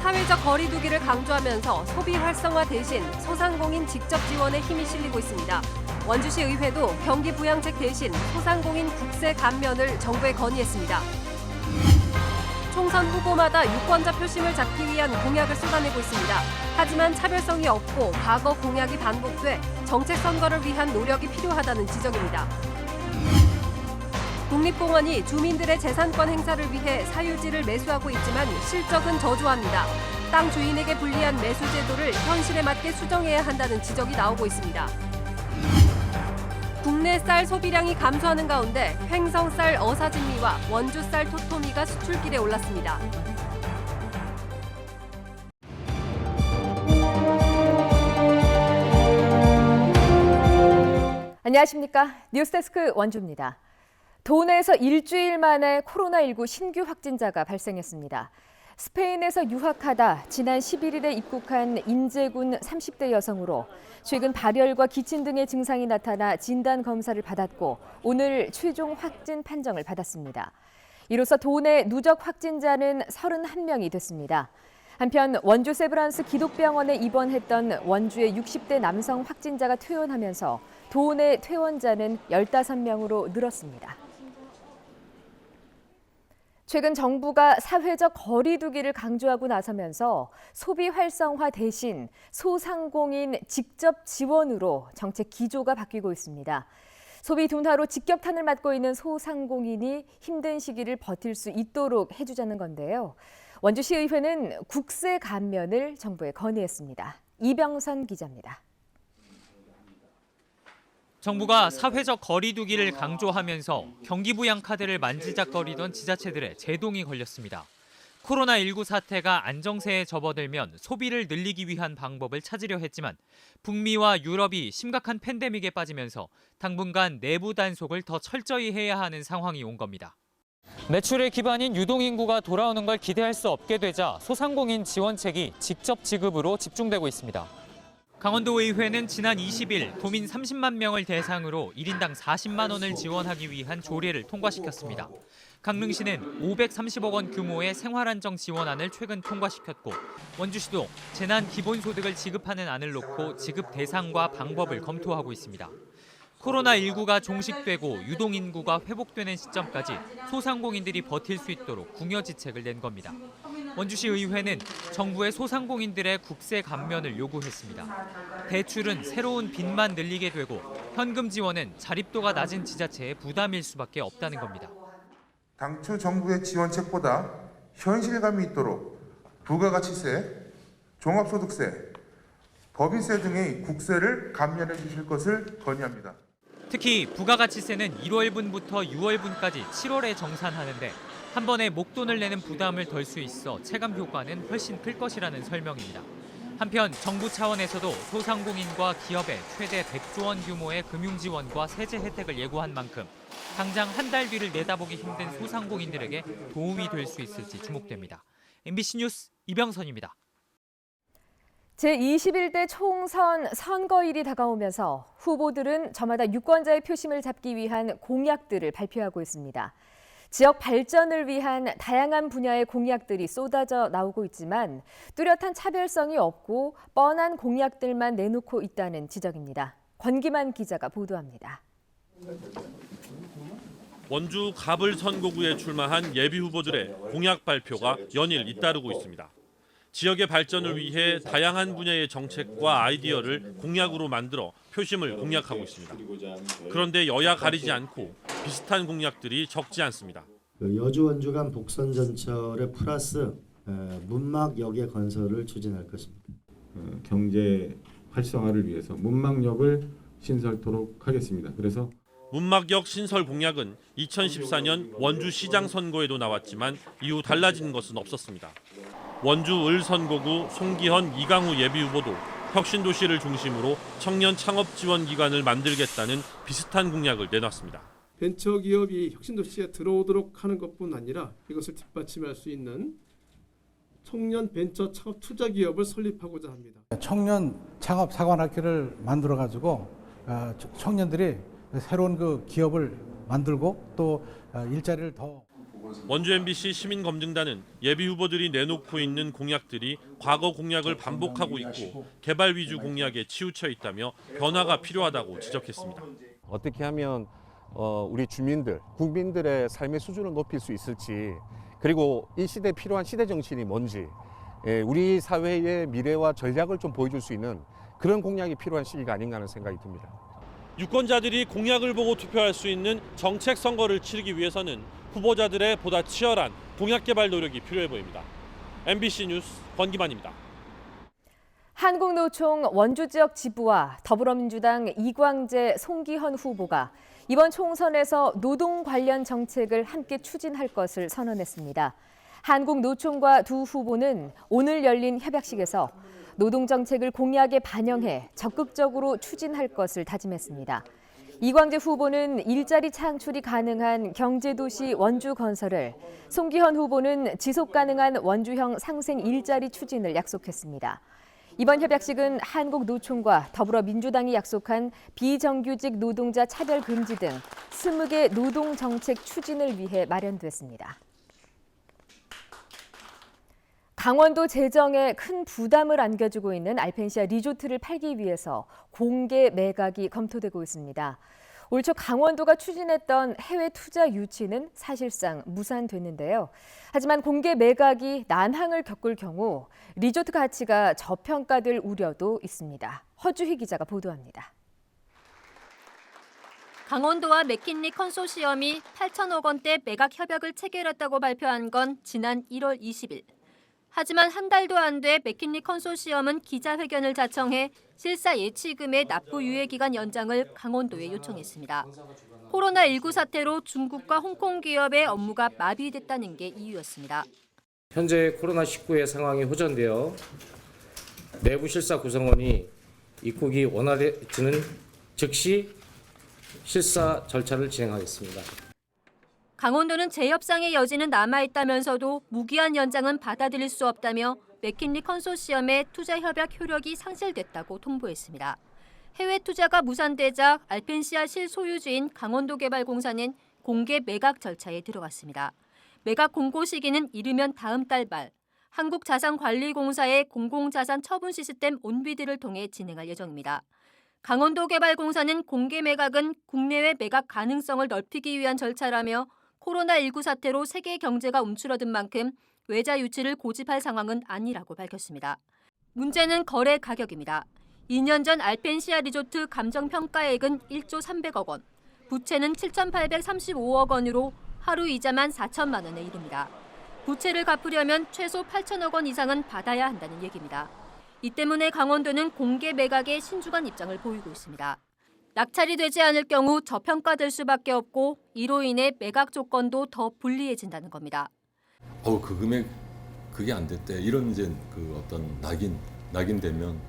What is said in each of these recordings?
사회적 거리 두기를 강조하면서 소비 활성화 대신 소상공인 직접 지원에 힘이 실리고 있습니다. 원주시 의회도 경기 부양책 대신 소상공인 국세 감면을 정부에 건의했습니다. 총선 후보마다 유권자 표심을 잡기 위한 공약을 쏟아내고 있습니다. 하지만 차별성이 없고 과거 공약이 반복돼 정책 선거를 위한 노력이 필요하다는 지적입니다. 국립공원이 주민들의 재산권 행사를 위해 사유지를 매수하고 있지만 실적은 저조합니다. 땅 주인에게 불리한 매수 제도를 현실에 맞게 수정해야 한다는 지적이 나오고 있습니다. 국내 쌀 소비량이 감소하는 가운데 횡성쌀 어사진미와 원주쌀 토토미가 수출길에 올랐습니다. 안녕하십니까. 뉴스데스크 원주입니다. 도내에서 일주일 만에 코로나19 신규 확진자가 발생했습니다. 스페인에서 유학하다 지난 11일에 입국한 인제군 30대 여성으로 최근 발열과 기침 등의 증상이 나타나 진단 검사를 받았고 오늘 최종 확진 판정을 받았습니다. 이로써 도내 누적 확진자는 31명이 됐습니다. 한편 원주 세브란스 기독병원에 입원했던 원주의 60대 남성 확진자가 퇴원하면서 도내 퇴원자는 15명으로 늘었습니다. 최근 정부가 사회적 거리 두기를 강조하고 나서면서 소비 활성화 대신 소상공인 직접 지원으로 정책 기조가 바뀌고 있습니다. 소비 둔화로 직격탄을 맞고 있는 소상공인이 힘든 시기를 버틸 수 있도록 해주자는 건데요. 원주시의회는 국세 감면을 정부에 건의했습니다. 이병선 기자입니다. 정부가 사회적 거리 두기를 강조하면서 경기부양 카드를 만지작거리던 지자체들의 제동이 걸렸습니다. 코로나19 사태가 안정세에 접어들면 소비를 늘리기 위한 방법을 찾으려 했지만 북미와 유럽이 심각한 팬데믹에 빠지면서 당분간 내부 단속을 더 철저히 해야 하는 상황이 온 겁니다. 매출의 기반인 유동인구가 돌아오는 걸 기대할 수 없게 되자 소상공인 지원책이 직접 지급으로 집중되고 있습니다. 강원도의회는 지난 20일 도민 30만 명을 대상으로 1인당 40만 원을 지원하기 위한 조례를 통과시켰습니다. 강릉시는 530억 원 규모의 생활안정 지원안을 최근 통과시켰고 원주시도 재난 기본소득을 지급하는 안을 놓고 지급 대상과 방법을 검토하고 있습니다. 코로나19가 종식되고 유동인구가 회복되는 시점까지 소상공인들이 버틸 수 있도록 궁여지책을 낸 겁니다. 원주시 의회는 정부의 소상공인들의 국세 감면을 요구했습니다. 대출은 새로운 빚만 늘리게 되고 현금 지원은 자립도가 낮은 지자체의 부담일 수밖에 없다는 겁니다. 당초 정부의 지원책보다 현실감이 있도록 부가가치세, 종합소득세, 법인세 등의 국세를 감면해 주실 것을 건의합니다. 특히 부가가치세는 1월분부터 6월분까지 7월에 정산하는데 한 번에 목돈을 내는 부담을 덜 수 있어 체감 효과는 훨씬 클 것이라는 설명입니다. 한편 정부 차원에서도 소상공인과 기업에 최대 100조 원 규모의 금융지원과 세제 혜택을 예고한 만큼 당장 한 달 뒤를 내다보기 힘든 소상공인들에게 도움이 될 수 있을지 주목됩니다. MBC 뉴스 이병선입니다. 제21대 총선 선거일이 다가오면서 후보들은 저마다 유권자의 표심을 잡기 위한 공약들을 발표하고 있습니다. 지역 발전을 위한 다양한 분야의 공약들이 쏟아져 나오고 있지만 뚜렷한 차별성이 없고 뻔한 공약들만 내놓고 있다는 지적입니다. 권기만 기자가 보도합니다. 원주 갑을 선거구에 출마한 예비 후보들의 공약 발표가 연일 잇따르고 있습니다. 지역의 발전을 위해 다양한 분야의 정책과 아이디어를 공약으로 만들어 표심을 공략하고 있습니다. 그런데 여야 가리지 않고 비슷한 공약들이 적지 않습니다. 여주 원주 간 복선 전철의 플러스 문막역의 건설을 추진할 것입니다. 경제 활성화를 위해서 문막역을 신설토록 하겠습니다. 그래서 문막역 신설 공약은 2014년 원주시장 선거에도 나왔지만 이후 달라진 것은 없었습니다. 원주 을 선거구 송기헌 이강우 예비 후보도 혁신도시를 중심으로 청년 창업 지원 기관을 만들겠다는 비슷한 공약을 내놨습니다. 벤처기업이 혁신도시에 들어오도록 하는 것뿐 아니라 이것을 뒷받침할 수 있는 청년 벤처 창업 투자 기업을 설립하고자 합니다. 청년 창업 사관학교를 만들어 가지고 청년들이 새로운 그 기업을 만들고 또 일자리를 더 원주 MBC 시민검증단은 예비 후보들이 내놓고 있는 공약들이 과거 공약을 반복하고 있고 개발 위주 공약에 치우쳐 있다며 변화가 필요하다고 지적했습니다. 어떻게 하면 우리 주민들, 국민들의 삶의 수준을 높일 수 있을지, 그리고 이 시대에 필요한 시대 정신이 뭔지, 우리 사회의 미래와 전략을 좀 보여줄 수 있는 그런 공약이 필요한 시기가 아닌가 하는 생각이 듭니다. 유권자들이 공약을 보고 투표할 수 있는 정책 선거를 치르기 위해서는 후보자들의 보다 치열한 공약 개발 노력이 필요해 보입니다. MBC 뉴스 권기만입니다. 한국노총 원주 지역 지부와 더불어민주당 이광재, 송기현 후보가 이번 총선에서 노동 관련 정책을 함께 추진할 것을 선언했습니다. 한국노총과 두 후보는 오늘 열린 협약식에서 노동정책을 공약에 반영해 적극적으로 추진할 것을 다짐했습니다. 이광재 후보는 일자리 창출이 가능한 경제도시 원주 건설을, 송기현 후보는 지속 가능한 원주형 상생 일자리 추진을 약속했습니다. 이번 협약식은 한국노총과 더불어민주당이 약속한 비정규직 노동자 차별 금지 등 20개 노동정책 추진을 위해 마련됐습니다. 강원도 재정에 큰 부담을 안겨주고 있는 알펜시아 리조트를 팔기 위해서 공개 매각이 검토되고 있습니다. 올 초 강원도가 추진했던 해외 투자 유치는 사실상 무산됐는데요. 하지만 공개 매각이 난항을 겪을 경우 리조트 가치가 저평가될 우려도 있습니다. 허주희 기자가 보도합니다. 강원도와 맥킨리 컨소시엄이 8천억 원대 매각 협약을 체결했다고 발표한 건 지난 1월 20일. 하지만 한 달도 안 돼 맥킨리 컨소시엄은 기자회견을 자청해 실사 예치금의 납부 유예기간 연장을 강원도에 요청했습니다. 코로나19 사태로 중국과 홍콩 기업의 업무가 마비됐다는 게 이유였습니다. 현재 코로나19의 상황이 호전되어 내부 실사 구성원이 입국이 원활해지는 즉시 실사 절차를 진행하겠습니다. 강원도는 재협상의 여지는 남아있다면서도 무기한 연장은 받아들일 수 없다며 맥킨리 컨소시엄의 투자 협약 효력이 상실됐다고 통보했습니다. 해외 투자가 무산되자 알펜시아 실소유주인 강원도개발공사는 공개 매각 절차에 들어갔습니다. 매각 공고 시기는 이르면 다음 달 말, 한국자산관리공사의 공공자산 처분 시스템 온비드를 통해 진행할 예정입니다. 강원도개발공사는 공개 매각은 국내외 매각 가능성을 넓히기 위한 절차라며 코로나19 사태로 세계 경제가 움츠러든 만큼 외자 유치를 고집할 상황은 아니라고 밝혔습니다. 문제는 거래 가격입니다. 2년 전 알펜시아 리조트 감정평가액은 1조 300억 원, 부채는 7,835억 원으로 하루 이자만 4천만 원에 이릅니다. 부채를 갚으려면 최소 8천억 원 이상은 받아야 한다는 얘기입니다. 이 때문에 강원도는 공개 매각에 신중한 입장을 보이고 있습니다. 낙찰이 되지 않을 경우 저평가될 수밖에 없고 이로 인해 매각 조건도 더 불리해진다는 겁니다. 그 금액 그게 안 됐대. 이런 이제 그 어떤 낙인 되면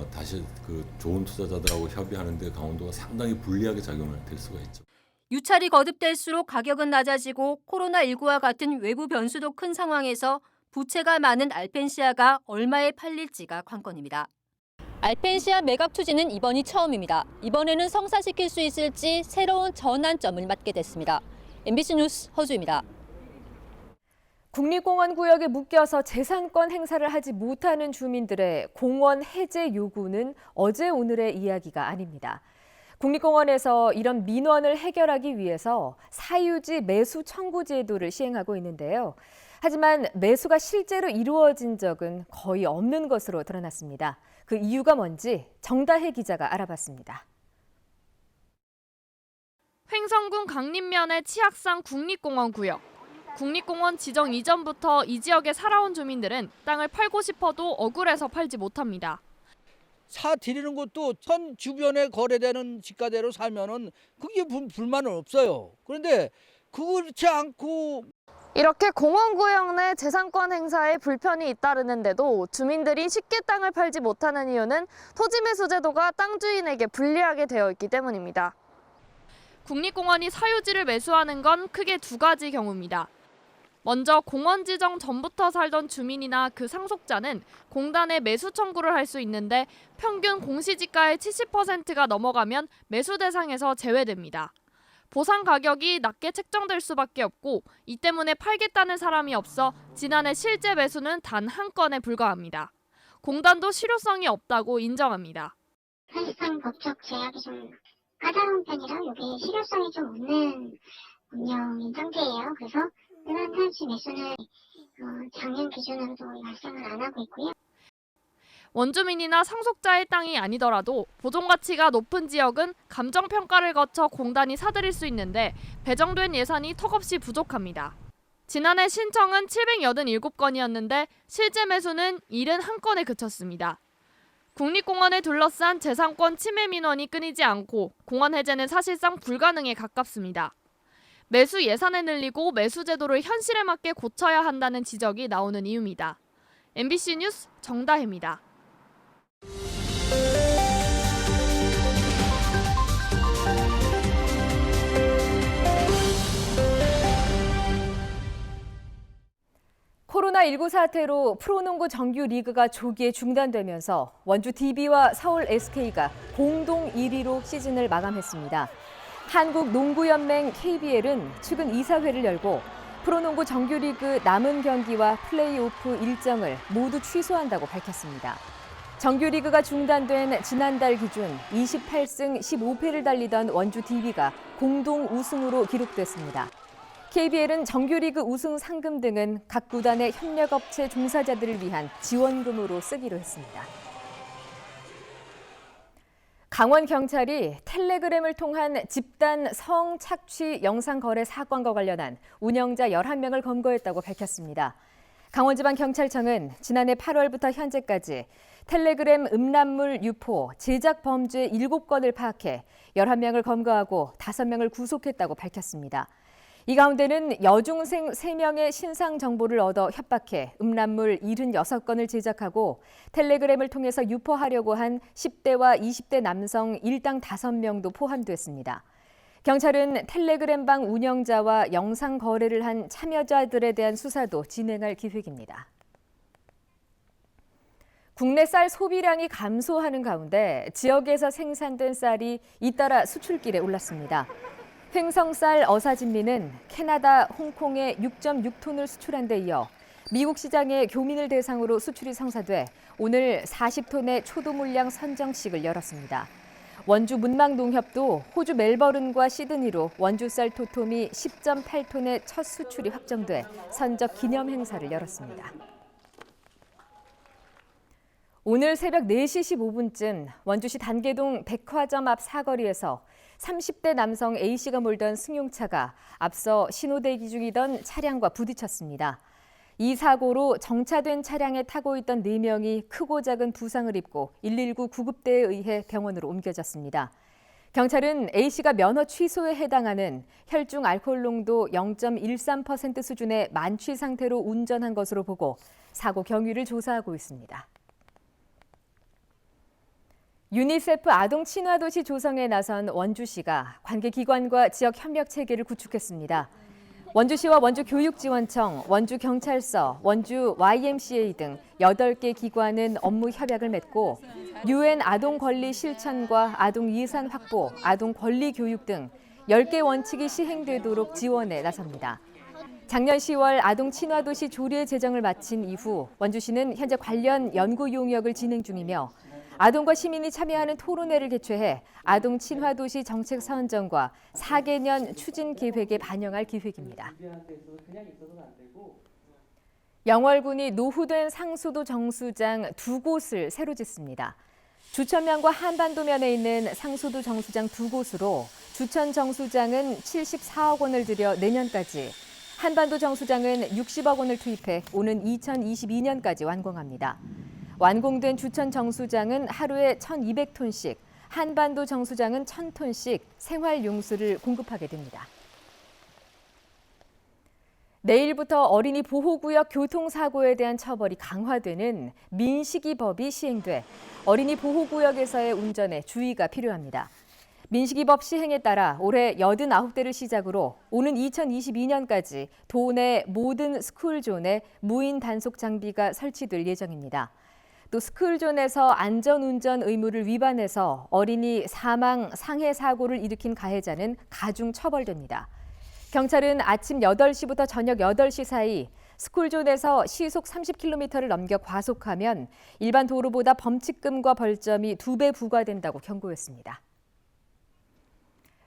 다시 그 좋은 투자자들하고 협의하는데 강원도가 상당히 불리하게 작용을 될 수가 있죠. 유찰이 거듭될수록 가격은 낮아지고 코로나19와 같은 외부 변수도 큰 상황에서 부채가 많은 알펜시아가 얼마에 팔릴지가 관건입니다. 알펜시아 매각 추진은 이번이 처음입니다. 이번에는 성사시킬 수 있을지 새로운 전환점을 맞게 됐습니다. MBC 뉴스 허주입니다. 국립공원 구역에 묶여서 재산권 행사를 하지 못하는 주민들의 공원 해제 요구는 어제 오늘의 이야기가 아닙니다. 국립공원에서 이런 민원을 해결하기 위해서 사유지 매수 청구 제도를 시행하고 있는데요. 하지만 매수가 실제로 이루어진 적은 거의 없는 것으로 드러났습니다. 그 이유가 뭔지 정다혜 기자가 알아봤습니다. 횡성군 강림면의 치악산 국립공원 구역. 국립공원 지정 이전부터 이 지역에 살아온 주민들은 땅을 팔고 싶어도 억울해서 팔지 못합니다. 사 드리는 것도 선 주변에 거래되는 지가대로 살면은 그게 불만은 없어요. 그런데 그렇지 않고 이렇게 공원구역 내 재산권 행사에 불편이 잇따르는데도 주민들이 쉽게 땅을 팔지 못하는 이유는 토지 매수 제도가 땅 주인에게 불리하게 되어 있기 때문입니다. 국립공원이 사유지를 매수하는 건 크게 두 가지 경우입니다. 먼저 공원 지정 전부터 살던 주민이나 그 상속자는 공단에 매수 청구를 할 수 있는데 평균 공시지가의 70%가 넘어가면 매수 대상에서 제외됩니다. 보상 가격이 낮게 책정될 수밖에 없고 이 때문에 팔겠다는 사람이 없어 지난해 실제 매수는 단 한 건에 불과합니다. 공단도 실효성이 없다고 인정합니다. 사실상 법적 제약이 좀 까다로운 편이라 이게 실효성이 좀 없는 운영인 상태예요. 그래서 일반 탈취 매수는 작년 기준으로도 발생을 안 하고 있고요. 원주민이나 상속자의 땅이 아니더라도 보존 가치가 높은 지역은 감정평가를 거쳐 공단이 사들일 수 있는데 배정된 예산이 턱없이 부족합니다. 지난해 신청은 787건이었는데 실제 매수는 71건에 그쳤습니다. 국립공원을 둘러싼 재산권 침해 민원이 끊이지 않고 공원 해제는 사실상 불가능에 가깝습니다. 매수 예산을 늘리고 매수 제도를 현실에 맞게 고쳐야 한다는 지적이 나오는 이유입니다. MBC 뉴스 정다혜입니다. 코로나19 사태로 프로농구 정규 리그가 조기에 중단되면서 원주 DB와 서울 SK가 공동 1위로 시즌을 마감했습니다. 한국농구연맹 KBL은 최근 이사회를 열고 프로농구 정규리그 남은 경기와 플레이오프 일정을 모두 취소한다고 밝혔습니다. 정규리그가 중단된 지난달 기준 28승 15패를 달리던 원주 DB가 공동 우승으로 기록됐습니다. KBL은 정규리그 우승 상금 등은 각 구단의 협력업체 종사자들을 위한 지원금으로 쓰기로 했습니다. 강원경찰이 텔레그램을 통한 집단 성착취 영상 거래 사건과 관련한 운영자 11명을 검거했다고 밝혔습니다. 강원지방경찰청은 지난해 8월부터 현재까지 텔레그램 음란물 유포, 제작 범죄 7건을 파악해 11명을 검거하고 5명을 구속했다고 밝혔습니다. 이 가운데는 여중생 3명의 신상 정보를 얻어 협박해 음란물 76건을 제작하고 텔레그램을 통해서 유포하려고 한 10대와 20대 남성 일당 5명도 포함됐습니다. 경찰은 텔레그램방 운영자와 영상 거래를 한 참여자들에 대한 수사도 진행할 계획입니다. 국내 쌀 소비량이 감소하는 가운데 지역에서 생산된 쌀이 잇따라 수출길에 올랐습니다. 횡성쌀 어사진미는 캐나다, 홍콩에 6.6톤을 수출한 데 이어 미국 시장에 교민을 대상으로 수출이 성사돼 오늘 40톤의 초도 물량 선정식을 열었습니다. 원주 문망농협도 호주 멜버른과 시드니로 원주쌀 토토미 10.8톤의 첫 수출이 확정돼 선적 기념 행사를 열었습니다. 오늘 새벽 4시 15분쯤 원주시 단계동 백화점 앞 사거리에서 30대 남성 A씨가 몰던 승용차가 앞서 신호대기 중이던 차량과 부딪혔습니다. 이 사고로 정차된 차량에 타고 있던 4명이 크고 작은 부상을 입고 119 구급대에 의해 병원으로 옮겨졌습니다. 경찰은 A씨가 면허 취소에 해당하는 혈중 알코올 농도 0.13% 수준의 만취 상태로 운전한 것으로 보고 사고 경위를 조사하고 있습니다. 유니세프 아동 친화 도시 조성에 나선 원주시가 관계기관과 지역 협력 체계를 구축했습니다. 원주시와 원주교육지원청, 원주경찰서, 원주 YMCA 등 8개 기관은 업무 협약을 맺고 UN 아동 권리 실천과 아동 예산 확보, 아동 권리 교육 등 10개 원칙이 시행되도록 지원에 나섭니다. 작년 10월 아동 친화 도시 조례 제정을 마친 이후 원주시는 현재 관련 연구 용역을 진행 중이며 아동과 시민이 참여하는 토론회를 개최해 아동 친화 도시 정책 선정과 4개년 추진 계획에 반영할 계획입니다. 영월군이 노후된 상수도 정수장 2곳을 새로 짓습니다. 주천면과 한반도면에 있는 상수도 정수장 2곳으로 주천 정수장은 74억 원을 들여 내년까지, 한반도 정수장은 60억 원을 투입해 오는 2022년까지 완공합니다. 완공된 주천 정수장은 하루에 1,200톤씩, 한반도 정수장은 1,000톤씩 생활용수를 공급하게 됩니다. 내일부터 어린이 보호구역 교통사고에 대한 처벌이 강화되는 민식이법이 시행돼 어린이 보호구역에서의 운전에 주의가 필요합니다. 민식이법 시행에 따라 올해 89대를 시작으로 오는 2022년까지 도내 모든 스쿨존에 무인 단속 장비가 설치될 예정입니다. 또 스쿨존에서 안전운전 의무를 위반해서 어린이 사망, 상해 사고를 일으킨 가해자는 가중 처벌됩니다. 경찰은 아침 8시부터 저녁 8시 사이 스쿨존에서 시속 30km를 넘겨 과속하면 일반 도로보다 범칙금과 벌점이 2배 부과된다고 경고했습니다.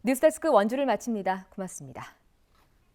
뉴스데스크 원주를 마칩니다. 고맙습니다.